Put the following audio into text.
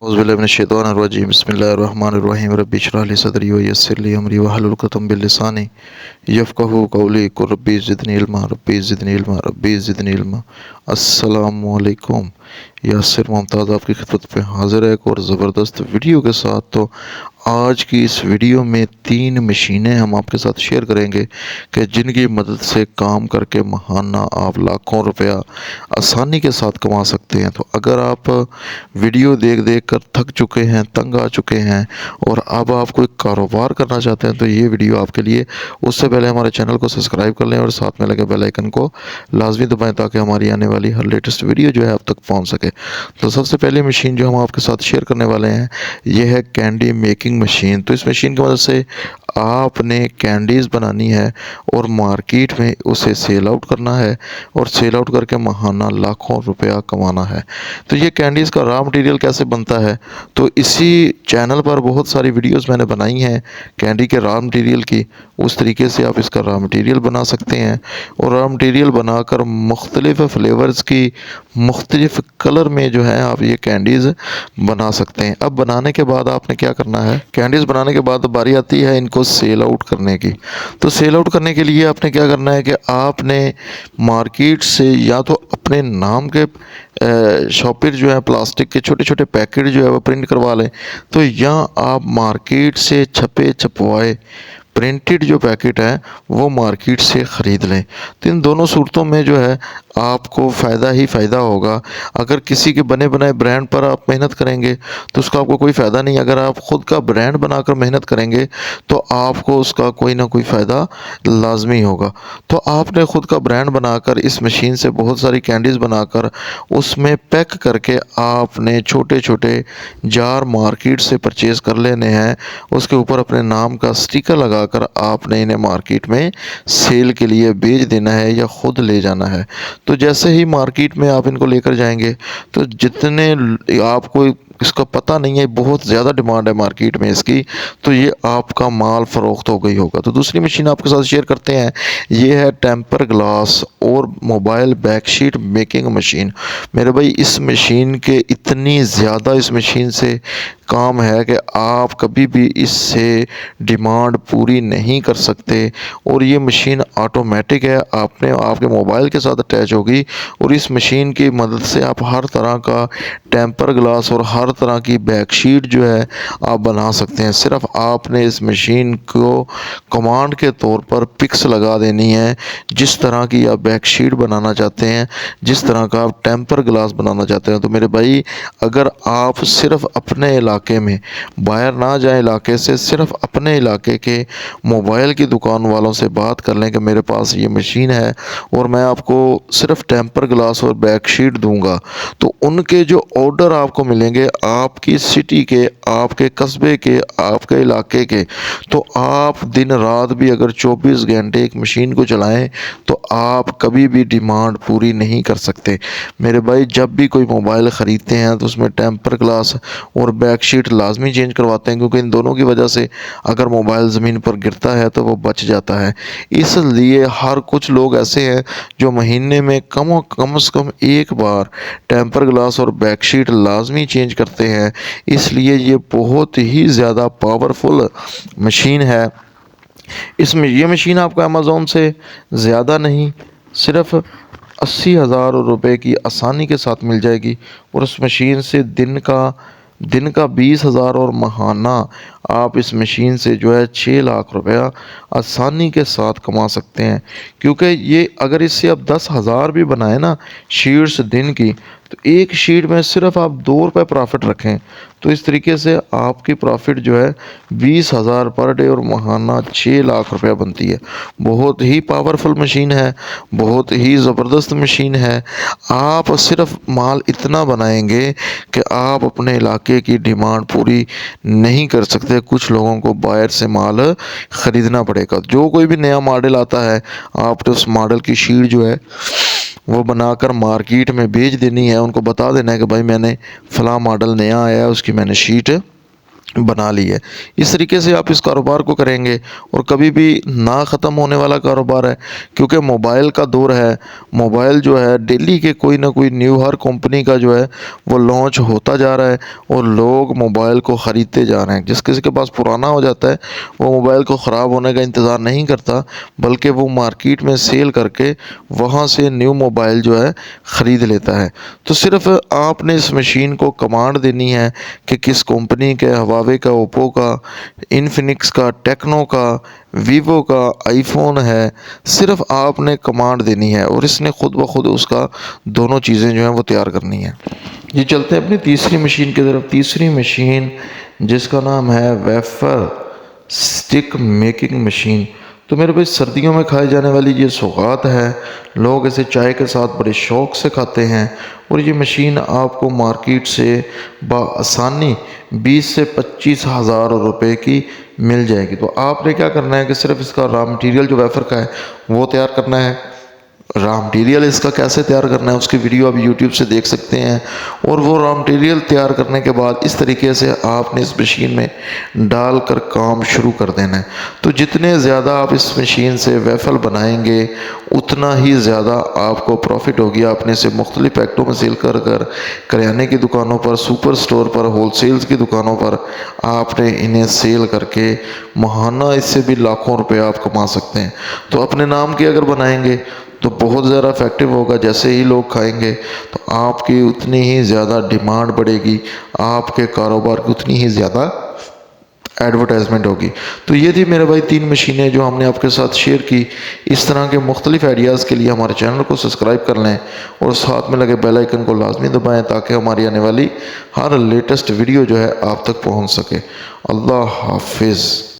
औज़ुबिल्लाहि बिस्मिल्लाहिर्रहमानिर्रहीम रब्बि इश्रह ली सदरी व यस्सिर ली अमरी वहलुल उक़दम मिन लिसानी यफ़क़हू क़ौली क़ुल रब्बि ज़िदनी इल्मा। अस्सलामु अलैकुम। यासिर मुमताज़ आपकी खिदमत पे हाज़िर है एक और ज़बरदस्त वीडियो के साथ। तो आज की इस वीडियो में 3 मशीनें हम आपके साथ शेयर करेंगे कि जिनकी मदद से काम करके महाना आप लाखों रुपया आसानी के साथ कमा सकते हैं। तो अगर आप वीडियो देख देख कर थक चुके हैं, तंग आ चुके हैं और अब आप कोई कारोबार करना चाहते हैं तो ये वीडियो आपके लिए। उससे पहले हमारे चैनल को सब्सक्राइब कर लें और साथ में लगे बेल आइकन को लाजमी दबाएं ताकि हमारी आने वाली हर लेटेस्ट वीडियो जो है आप तक पहुंच सके। तो सबसे पहली मशीन जो हम आपके साथ शेयर करने वाले हैं ये है कैंडी मेकिंग मशीन। तो इस मशीन की मदद से आपने कैंडीज़ बनानी है और मार्केट में उसे सेल आउट करना है और सेल आउट करके महाना लाखों रुपया कमाना है। तो ये कैंडीज़ का रॉ मटेरियल कैसे बनता है, तो इसी चैनल पर बहुत सारी वीडियोस मैंने बनाई हैं कैंडी के रॉ मटेरियल की। उस तरीके से आप इसका रॉ मटेरियल बना सकते हैं और रॉ मटेरियल बनाकर मुख्तलिफ़ फ्लेवर्स की मुख्तलिफ़ कलर में जो है आप ये कैंडीज़ बना सकते हैं। अब बनाने के बाद आपने क्या करना है, कैंडीज़ बनाने के बाद बारी आती है इनको सेल आउट करने की। तो सेल आउट करने के लिए आपने क्या करना है कि आपने मार्केट से या तो अपने नाम के शॉपिर जो है प्लास्टिक के छोटे छोटे पैकेट जो है वो प्रिंट करवा लें, तो या आप मार्केट से छपे छपवाए प्रिंटेड जो पैकेट है वो मार्केट से ख़रीद लें। तो इन दोनों सूरतों में जो है आपको फ़ायदा ही फ़ायदा होगा। अगर किसी के बने बनाए ब्रांड पर आप मेहनत करेंगे तो उसका आपको कोई फ़ायदा नहीं। अगर आप ख़ुद का ब्रांड बनाकर मेहनत करेंगे तो आपको उसका कोई ना कोई फ़ायदा लाजमी होगा। तो आपने ख़ुद का ब्रांड बनाकर इस मशीन से बहुत सारी कैंडीज़ बनाकर उसमें पैक करके आपने छोटे छोटे जार मार्केट से परचेज़ कर लेने हैं। उसके ऊपर अपने नाम का स्टिकर लगा कर आपने इन्हें मार्केट में सेल के लिए बेच देना है या ख़ुद ले जाना है। तो जैसे ही मार्केट में आप इनको लेकर जाएंगे तो जितने आपको इसका पता नहीं है, बहुत ज़्यादा डिमांड है मार्केट में इसकी, तो ये आपका माल फ़रोख्त हो गई होगा। तो दूसरी मशीन आपके साथ शेयर करते हैं, ये है टेम्पर ग्लास और मोबाइल बैकशीट मेकिंग मशीन। मेरे भाई इस मशीन के इतनी ज़्यादा इस मशीन से काम है कि आप कभी भी इससे डिमांड पूरी नहीं कर सकते। और ये मशीन ऑटोमेटिक है, आपने आपके मोबाइल के साथ अटैच होगी और इस मशीन की मदद से आप हर तरह का टेम्पर ग्लास और हर तरह की बैकशीट जो है आप बना सकते हैं। सिर्फ आपने इस मशीन को कमांड के तौर पर पिक्स लगा देनी है, जिस तरह की आप बैकशीट बनाना चाहते हैं, जिस तरह का आप टेम्पर ग्लास बनाना चाहते हैं। तो मेरे भाई अगर आप सिर्फ अपने इलाके में, बाहर ना जाए इलाके से, सिर्फ अपने इलाके के मोबाइल की दुकान वालों से बात कर लें कि मेरे पास ये मशीन है और मैं आपको सिर्फ टेम्पर ग्लास और बैकशीट दूंगा, तो उनके जो ऑर्डर आपको मिलेंगे आपकी सिटी के, आपके कस्बे के, आपके इलाके के, तो आप दिन रात भी अगर 24 घंटे एक मशीन को चलाएं तो आप कभी भी डिमांड पूरी नहीं कर सकते। मेरे भाई जब भी कोई मोबाइल ख़रीदते हैं तो उसमें टेम्पर ग्लास और बैकशीट लाजमी चेंज करवाते हैं, क्योंकि इन दोनों की वजह से अगर मोबाइल ज़मीन पर गिरता है तो वो बच जाता है। इसलिए हर कुछ लोग ऐसे हैं जो महीने में कम से कम एक बार टेम्पर ग्लास और बैकशीट लाजमी चेंज करते हैं। इसलिए ये बहुत ही ज़्यादा पावरफुल मशीन है। इसमें ये मशीन आपको अमेज़ोन से ज़्यादा नहीं, सिर्फ 80,000 रुपये की आसानी के साथ मिल जाएगी और उस मशीन से दिन का 20,000 और महाना आप इस मशीन से जो है 6 लाख रुपया आसानी के साथ कमा सकते हैं। क्योंकि ये अगर इससे आप 10,000 भी बनाए ना शीट्स दिन की, तो एक शीट में सिर्फ आप 2 रुपये प्रॉफिट रखें तो इस तरीके से आपकी प्रॉफिट जो है 20,000 पर डे और महाना 6 लाख रुपया बनती है। बहुत ही पावरफुल मशीन है, बहुत ही ज़बरदस्त मशीन है। आप सिर्फ माल इतना बनाएंगे कि आप अपने इलाके की डिमांड पूरी नहीं कर सकते। कुछ लोगों को बाहर से माल ख़रीदना पड़ेगा। जो कोई भी नया मॉडल आता है आपने उस मॉडल की शीट जो है वो बनाकर मार्केट में बेच देनी है। उनको बता देना है कि भाई मैंने फ़लाँ मॉडल नया आया है, उसकी मैंने शीट बना ली है। इस तरीके से आप इस कारोबार को करेंगे और कभी भी ना ख़त्म होने वाला कारोबार है, क्योंकि मोबाइल का दौर है। मोबाइल जो है डेली के कोई ना कोई न्यू हर कंपनी का जो है वो लॉन्च होता जा रहा है और लोग मोबाइल को ख़रीदते जा रहे हैं। जिस किसी के पास पुराना हो जाता है वो मोबाइल को ख़राब होने का इंतज़ार नहीं करता, बल्कि वो मार्केट में सेल करके वहाँ से न्यू मोबाइल जो है ख़रीद लेता है। तो सिर्फ़ आपने इस मशीन को कमांड देनी है कि किस कंपनी के, हुआवे का, ओप्पो का, इन्फिनिक्स का, टेक्नो का, वीवो का आईफ़ोन है। सिर्फ़ आपने कमांड देनी है और इसने खुद ब खुद उसका दोनों चीज़ें जो हैं वो तैयार करनी है। ये चलते हैं अपनी तीसरी मशीन की तरफ। तीसरी मशीन जिसका नाम है वेफर स्टिक मेकिंग मशीन। तो मेरे भाई सर्दियों में खाई जाने वाली ये सौगात है। लोग इसे चाय के साथ बड़े शौक़ से खाते हैं और ये मशीन आपको मार्केट से बआसानी 20 से 25 हज़ार रुपये की मिल जाएगी। तो आपने क्या करना है कि सिर्फ इसका रॉ मटेरियल जो वेफ़र का है वो तैयार करना है। रॉ मटेरियल इसका कैसे तैयार करना है उसकी वीडियो आप यूट्यूब से देख सकते हैं। और वो रॉ मटेरियल तैयार करने के बाद इस तरीके से आपने इस मशीन में डालकर काम शुरू कर देना है। तो जितने ज़्यादा आप इस मशीन से वेफ़ल बनाएंगे उतना ही ज़्यादा आपको प्रॉफिट होगी। आपने इसे मुख्तलिफ पैकेटों में सेल कर कर करियाने की दुकानों पर, सुपर स्टोर पर, होलसेल्स की दुकानों पर आपने इन्हें सेल करके माहाना इससे भी लाखों रुपए आप कमा सकते हैं। तो अपने नाम की अगर बनाएंगे तो बहुत ज़्यादा इफ़ेक्टिव होगा। जैसे ही लोग खाएंगे तो आपकी उतनी ही ज़्यादा डिमांड बढ़ेगी, आपके कारोबार की उतनी ही ज़्यादा एडवर्टाइजमेंट होगी। तो ये थी मेरे भाई 3 मशीनें जो हमने आपके साथ शेयर की। इस तरह के मुख्तलिफ आइडियाज़ के लिए हमारे चैनल को सब्सक्राइब कर लें और साथ में लगे बेल आइकन को लाजमी दबाएं ताकि हमारी आने वाली हर लेटेस्ट वीडियो जो है आप तक पहुंच सके। अल्लाह हाफिज़।